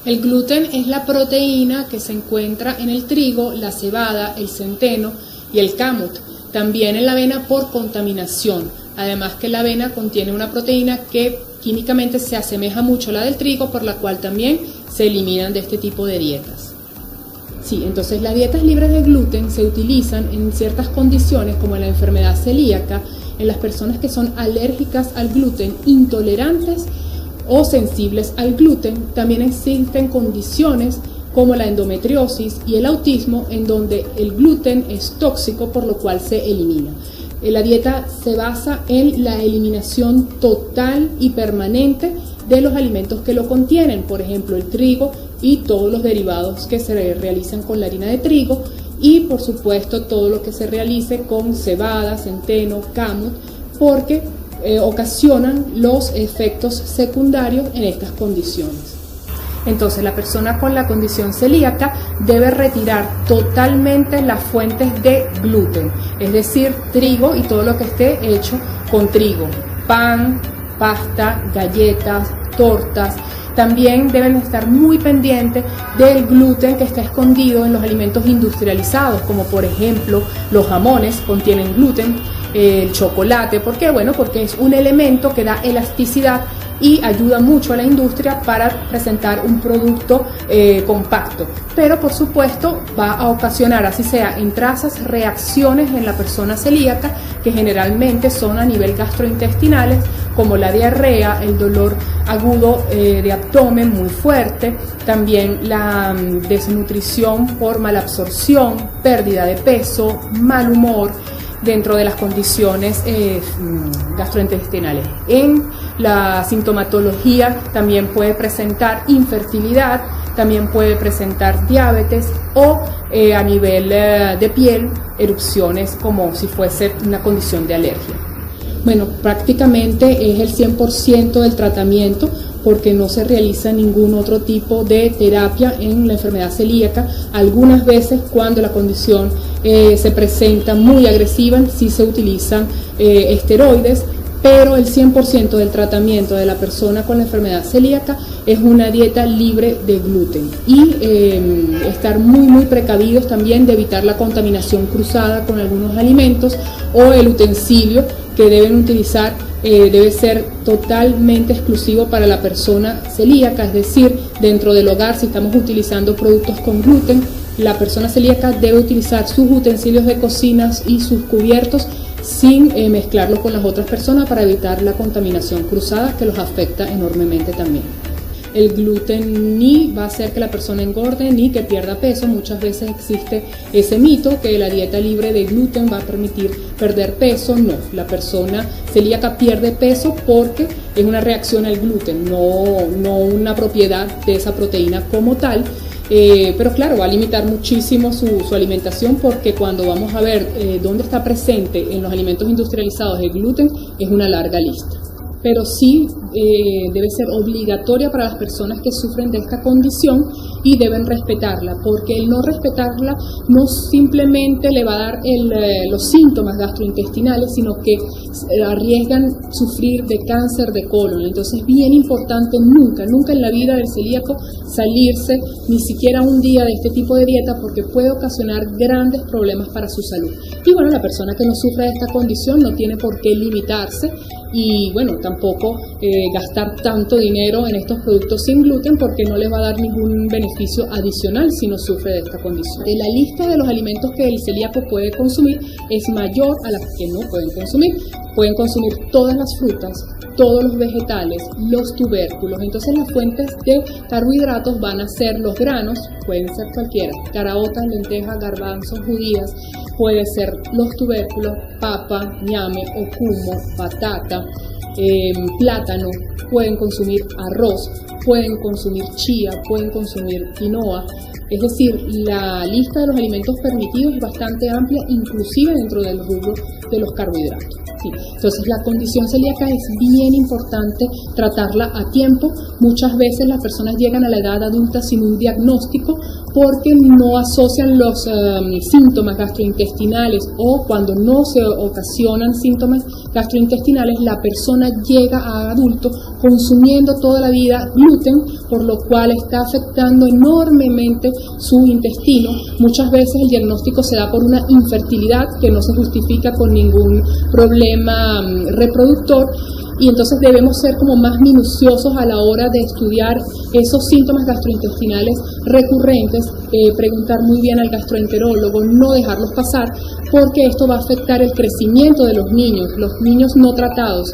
El gluten es la proteína que se encuentra en el trigo, la cebada, el centeno y el kamut. También en la avena por contaminación. Además que la avena contiene una proteína que químicamente se asemeja mucho a la del trigo, por la cual también se eliminan de este tipo de dietas. Sí, entonces las dietas libres de gluten se utilizan en ciertas condiciones como en la enfermedad celíaca, en las personas que son alérgicas al gluten, intolerantes o sensibles al gluten. También existen condiciones como la endometriosis y el autismo en donde el gluten es tóxico, por lo cual se elimina. La dieta se basa en la eliminación total y permanente de los alimentos que lo contienen, por ejemplo el trigo y todos los derivados que se realizan con la harina de trigo, y por supuesto todo lo que se realice con cebada, centeno, kamut, porque ocasionan los efectos secundarios en estas condiciones. Entonces la persona con la condición celíaca debe retirar totalmente las fuentes de gluten, es decir, trigo y todo lo que esté hecho con trigo, pan, pasta, galletas, tortas. También deben estar muy pendientes del gluten que está escondido en los alimentos industrializados, como por ejemplo los jamones contienen gluten, el chocolate. ¿Por qué? Bueno, porque es un elemento que da elasticidad y ayuda mucho a la industria para presentar un producto compacto, pero por supuesto va a ocasionar, así sea en trazas, reacciones en la persona celíaca que generalmente son a nivel gastrointestinales, como la diarrea, el dolor agudo de abdomen muy fuerte, también la desnutrición por malabsorción, pérdida de peso, mal humor, dentro de las condiciones gastrointestinales. En la sintomatología también puede presentar infertilidad, también puede presentar diabetes o a nivel de piel, erupciones como si fuese una condición de alergia. Bueno, prácticamente es el 100% del tratamiento, porque no se realiza ningún otro tipo de terapia en la enfermedad celíaca. Algunas veces cuando la condición se presenta muy agresiva, sí se utilizan esteroides, pero el 100% del tratamiento de la persona con la enfermedad celíaca es una dieta libre de gluten, y estar muy precavidos también de evitar la contaminación cruzada con algunos alimentos, o el utensilio que deben utilizar debe ser totalmente exclusivo para la persona celíaca, es decir, dentro del hogar, si estamos utilizando productos con gluten, la persona celíaca debe utilizar sus utensilios de cocina y sus cubiertos sin mezclarlos con las otras personas para evitar la contaminación cruzada que los afecta enormemente también. El gluten ni va a hacer que la persona engorde ni que pierda peso. Muchas veces existe ese mito que la dieta libre de gluten va a permitir perder peso. No, la persona celíaca pierde peso porque es una reacción al gluten, no una propiedad de esa proteína como tal. Pero claro, va a limitar muchísimo su alimentación, porque cuando vamos a ver dónde está presente en los alimentos industrializados el gluten, es una larga lista. Pero sí debe ser obligatoria para las personas que sufren de esta condición y deben respetarla, porque el no respetarla no simplemente le va a dar los síntomas gastrointestinales, sino que arriesgan sufrir de cáncer de colon. Entonces es bien importante nunca en la vida del celíaco salirse ni siquiera un día de este tipo de dieta, porque puede ocasionar grandes problemas para su salud. Y bueno, la persona que no sufre de esta condición no tiene por qué limitarse y bueno, tampoco gastar tanto dinero en estos productos sin gluten, porque no les va a dar ningún beneficio adicional si no sufre de esta condición. La lista de los alimentos que el celíaco puede consumir es mayor a las que no pueden consumir. Pueden consumir todas las frutas, todos los vegetales, los tubérculos. Entonces las fuentes de carbohidratos van a ser los granos, pueden ser cualquiera, caraotas, lentejas, garbanzos, judías, puede ser los tubérculos, papa, ñame o cumo, batata, plátano, pueden consumir arroz, pueden consumir chía, pueden consumir quinoa. Es decir, la lista de los alimentos permitidos es bastante amplia, inclusive dentro del rubro de los carbohidratos. Sí. Entonces la condición celíaca es bien importante tratarla a tiempo. Muchas veces las personas llegan a la edad adulta sin un diagnóstico porque no asocian los síntomas gastrointestinales, o cuando no se ocasionan síntomas gastrointestinales, la persona llega a adulto consumiendo toda la vida gluten, por lo cual está afectando enormemente su intestino. Muchas veces el diagnóstico se da por una infertilidad que no se justifica con ningún problema reproductor, y entonces debemos ser como más minuciosos a la hora de estudiar esos síntomas gastrointestinales recurrentes, preguntar muy bien al gastroenterólogo, no dejarlos pasar, porque esto va a afectar el crecimiento de los niños. Los niños no tratados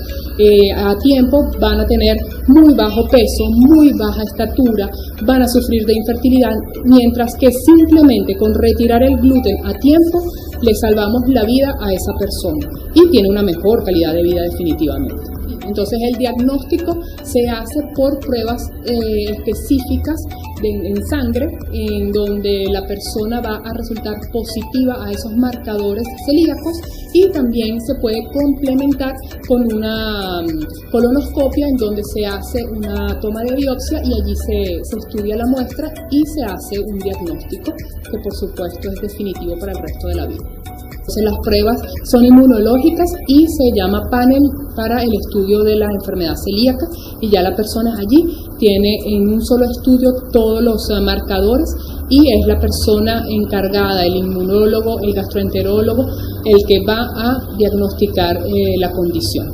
a tiempo van a tener muy bajo peso, muy baja estatura, van a sufrir de infertilidad, mientras que simplemente con retirar el gluten a tiempo le salvamos la vida a esa persona y tiene una mejor calidad de vida definitivamente. Entonces el diagnóstico se hace por pruebas específicas en sangre, en donde la persona va a resultar positiva a esos marcadores celíacos, y también se puede complementar con una colonoscopia, en donde se hace una toma de biopsia y allí se estudia la muestra y se hace un diagnóstico que por supuesto es definitivo para el resto de la vida. Entonces las pruebas son inmunológicas y se llama panel para el estudio de la enfermedad celíaca, y ya la persona allí tiene en un solo estudio todos los marcadores, y es la persona encargada, el inmunólogo, el gastroenterólogo, el que va a diagnosticar la condición.